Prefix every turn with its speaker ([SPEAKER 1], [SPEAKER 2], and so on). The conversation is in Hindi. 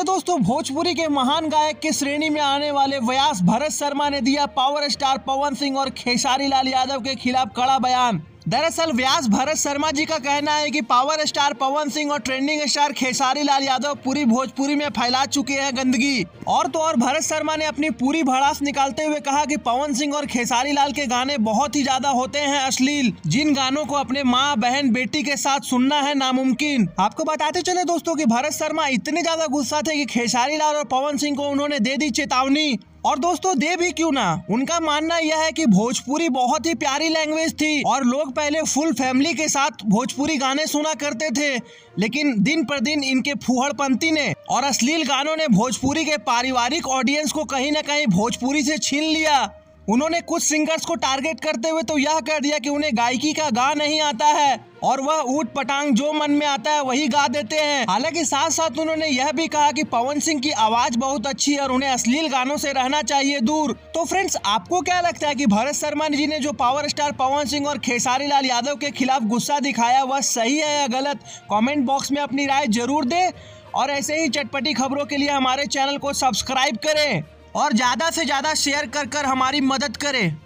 [SPEAKER 1] चलो दोस्तों, भोजपुरी के महान गायक की श्रेणी में आने वाले व्यास भरत शर्मा ने दिया पावर स्टार पवन सिंह और खेसारी लाल यादव के खिलाफ कड़ा बयान। दरअसल व्यास भरत शर्मा जी का कहना है कि पावर स्टार पवन सिंह और ट्रेंडिंग स्टार खेसारी लाल यादव पूरी भोजपुरी में फैला चुके हैं गंदगी। और तो और भरत शर्मा ने अपनी पूरी भड़ास निकालते हुए कहा कि पवन सिंह और खेसारी लाल के गाने बहुत ही ज्यादा होते हैं अश्लील, जिन गानों को अपने माँ बहन बेटी के साथ सुनना है नामुमकिन। आपको बताते चले दोस्तों कि भरत शर्मा इतने ज्यादा गुस्सा थे कि खेसारी लाल और पवन सिंह को उन्होंने दे दी चेतावनी। और दोस्तों दे भी क्यों ना, उनका मानना यह है कि भोजपुरी बहुत ही प्यारी लैंग्वेज थी और लोग पहले फुल फैमिली के साथ भोजपुरी गाने सुना करते थे, लेकिन दिन पर दिन इनके फूहड़पंती ने और अश्लील गानों ने भोजपुरी के पारिवारिक ऑडियंस को कहीं न कहीं भोजपुरी से छीन लिया। उन्होंने कुछ सिंगर्स को टारगेट करते हुए तो यह कह दिया कि उन्हें गायकी का गा नहीं आता है और वह ऊट पटांग जो मन में आता है वही गा देते हैं। हालांकि साथ साथ उन्होंने यह भी कहा कि पवन सिंह की आवाज बहुत अच्छी है और उन्हें अश्लील गानों से रहना चाहिए दूर। तो फ्रेंड्स, आपको क्या लगता है कि भरत शर्मा जी ने जो पावर स्टार पवन सिंह और खेसारी लाल यादव के खिलाफ गुस्सा दिखाया वह सही है या गलत? कॉमेंट बॉक्स में अपनी राय जरूर दें और ऐसे ही चटपटी खबरों के लिए हमारे चैनल को सब्सक्राइब करें और ज्यादा से ज्यादा शेयर कर हमारी मदद करें।